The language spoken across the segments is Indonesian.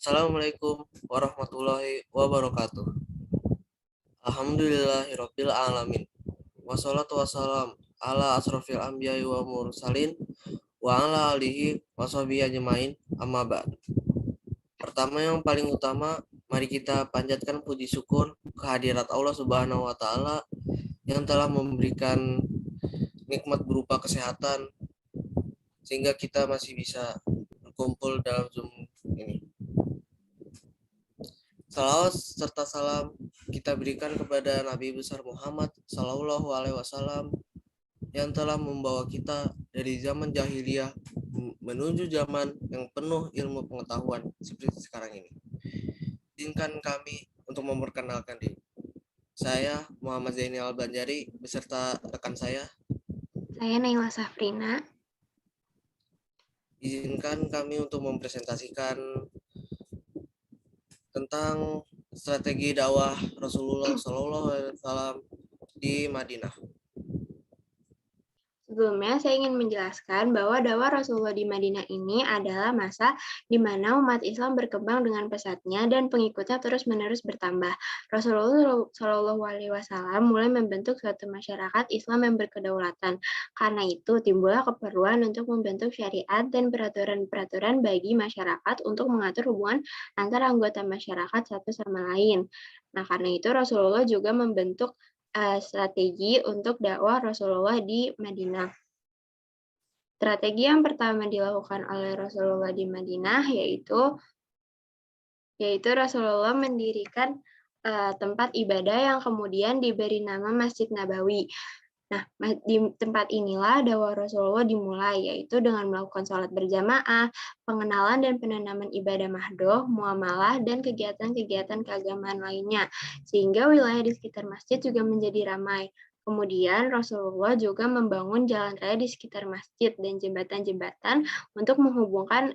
Assalamualaikum warahmatullahi wabarakatuh. Alhamdulillahirabbil alamin. Wassalatu wassalam ala asrofil anbiya'i wa mursalin wa ala alihi washabihi ajmain amma ba'd. Pertama yang paling utama, mari kita panjatkan puji syukur kehadirat Allah Subhanahu wa taala yang telah memberikan nikmat berupa kesehatan sehingga kita masih bisa berkumpul dalam Zoom ini. Salawat serta salam kita berikan kepada Nabi besar Muhammad Sallallahu Alaihi Wasallam yang telah membawa kita dari zaman jahiliyah menuju zaman yang penuh ilmu pengetahuan seperti sekarang ini. Izinkan kami untuk memperkenalkan diri. Saya Muhammad Zainal Banjari beserta rekan saya. Saya Naila Safrina. Izinkan kami untuk mempresentasikan tentang strategi dakwah Rasulullah SAW di Madinah. Sebelumnya, saya ingin menjelaskan bahwa dakwah Rasulullah di Madinah ini adalah masa di mana umat Islam berkembang dengan pesatnya dan pengikutnya terus-menerus bertambah. Rasulullah Shallallahu Alaihi Wasallam mulai membentuk suatu masyarakat Islam yang berkedaulatan. Karena itu, timbullah keperluan untuk membentuk syariat dan peraturan-peraturan bagi masyarakat untuk mengatur hubungan antara anggota masyarakat satu sama lain. Nah, karena itu Rasulullah juga membentuk strategi untuk dakwah Rasulullah di Madinah. Strategi yang pertama dilakukan oleh Rasulullah di Madinah yaitu Rasulullah mendirikan tempat ibadah yang kemudian diberi nama Masjid Nabawi. Nah, di tempat inilah dakwah Rasulullah dimulai, yaitu dengan melakukan sholat berjamaah, pengenalan dan penanaman ibadah mahdoh, muamalah, dan kegiatan-kegiatan keagamaan lainnya, sehingga wilayah di sekitar masjid juga menjadi ramai. Kemudian Rasulullah juga membangun jalan raya di sekitar masjid dan jembatan-jembatan untuk menghubungkan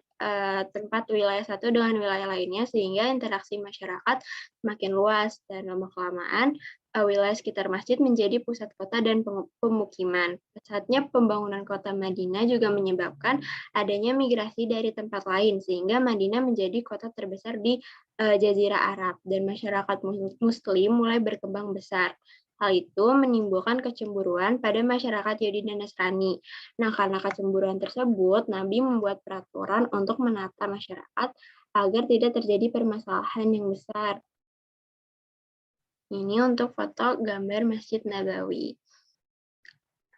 tempat wilayah satu dengan wilayah lainnya, sehingga interaksi masyarakat semakin luas dan lama-kelamaan wilayah sekitar masjid menjadi pusat kota dan pemukiman. Pesatnya pembangunan kota Madinah juga menyebabkan adanya migrasi dari tempat lain, sehingga Madinah menjadi kota terbesar di Jazirah Arab, dan masyarakat Muslim mulai berkembang besar. Hal itu menimbulkan kecemburuan pada masyarakat Yahudi dan Nasrani. Nah, karena kecemburuan tersebut, Nabi membuat peraturan untuk menata masyarakat agar tidak terjadi permasalahan yang besar. Ini untuk foto gambar Masjid Nabawi.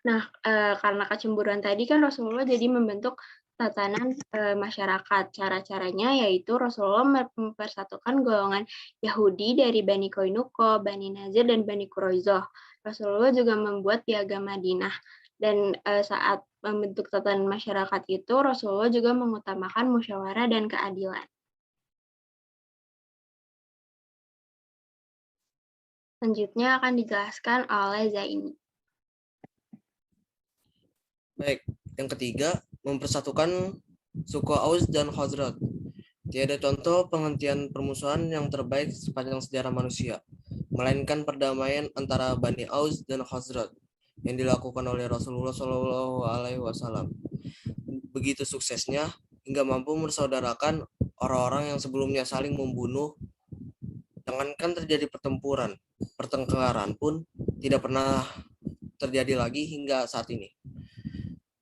Nah, karena kecemburuan tadi kan Rasulullah jadi membentuk tatanan masyarakat. Cara-caranya yaitu Rasulullah mempersatukan golongan Yahudi dari Bani Koinuko, Bani Nazir, dan Bani Quraizoh. Rasulullah juga membuat piagam Madinah. Dan saat membentuk tatanan masyarakat itu, Rasulullah juga mengutamakan musyawarah dan keadilan. Selanjutnya akan dijelaskan oleh Zaini. Baik, yang ketiga, mempersatukan suku Aus dan Khazraj. Tiada contoh penghentian permusuhan yang terbaik sepanjang sejarah manusia, melainkan perdamaian antara Bani Aus dan Khazraj yang dilakukan oleh Rasulullah Shallallahu Alaihi Wasallam. Begitu suksesnya hingga mampu mensaudarakan orang-orang yang sebelumnya saling membunuh. Jangankan terjadi pertengkaran pun tidak pernah terjadi lagi hingga saat ini.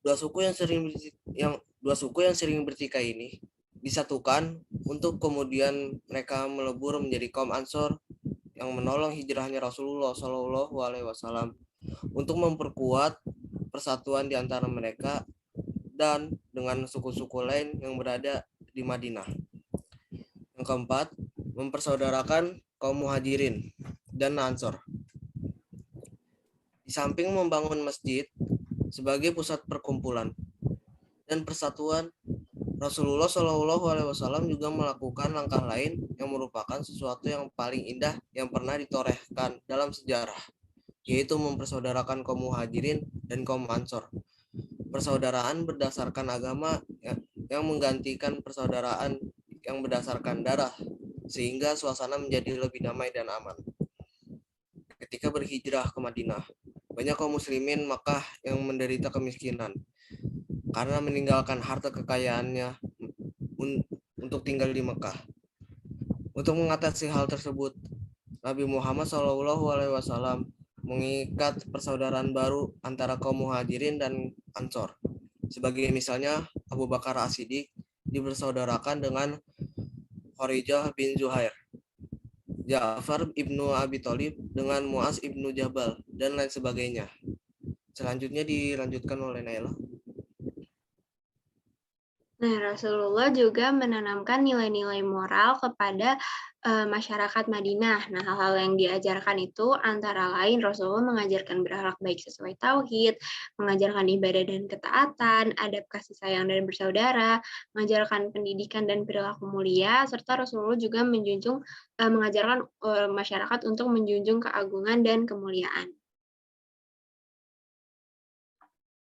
Dua suku yang sering bertikai ini disatukan untuk kemudian mereka melebur menjadi kaum Ansor yang menolong hijrahnya Rasulullah Shallallahu Alaihi Wasallam untuk memperkuat persatuan di antara mereka dan dengan suku-suku lain yang berada di Madinah. Yang keempat, mempersaudarakan kaum Muhajirin dan Ansor. Di samping membangun masjid sebagai pusat perkumpulan dan persatuan, Rasulullah Shallallahu Alaihi Wasallam juga melakukan langkah lain yang merupakan sesuatu yang paling indah yang pernah ditorehkan dalam sejarah, yaitu mempersaudarakan kaum Muhajirin dan kaum Ansor. Persaudaraan berdasarkan agama yang menggantikan persaudaraan yang berdasarkan darah, sehingga suasana menjadi lebih damai dan aman. Ketika berhijrah ke Madinah, banyak kaum muslimin Makkah yang menderita kemiskinan karena meninggalkan harta kekayaannya untuk tinggal di Mekah. Untuk mengatasi hal tersebut, Nabi Muhammad SAW mengikat persaudaraan baru antara kaum Muhajirin dan Ansor. Sebagai misalnya, Abu Bakar As-Siddiq dibersaudarakan dengan Kharijah bin Zuhair, Ja'far ibnu Abi Thalib dengan Muaz ibnu Jabal, dan lain sebagainya. Selanjutnya dilanjutkan oleh Naila. Nah, Rasulullah juga menanamkan nilai-nilai moral kepada masyarakat Madinah. Nah, hal-hal yang diajarkan itu antara lain Rasulullah mengajarkan berakhlak baik sesuai tauhid, mengajarkan ibadah dan ketaatan, adab kasih sayang dan bersaudara, mengajarkan pendidikan dan perilaku mulia, serta Rasulullah juga mengajarkan masyarakat untuk menjunjung keagungan dan kemuliaan.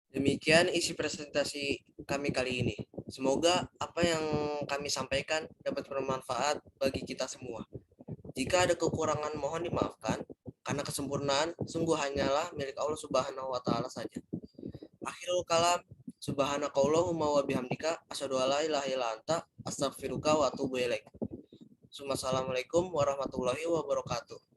Demikian isi presentasi kami kali ini. Semoga apa yang kami sampaikan dapat bermanfaat bagi kita semua. Jika ada kekurangan mohon dimaafkan, karena kesempurnaan sungguh hanyalah milik Allah Subhanahu wa taala saja. Akhirul kalam, subhanakallahumma wa bihamdika asyhadu alla ilaha illa anta astaghfiruka wa atubu ilaik. Assalamualaikum warahmatullahi wabarakatuh.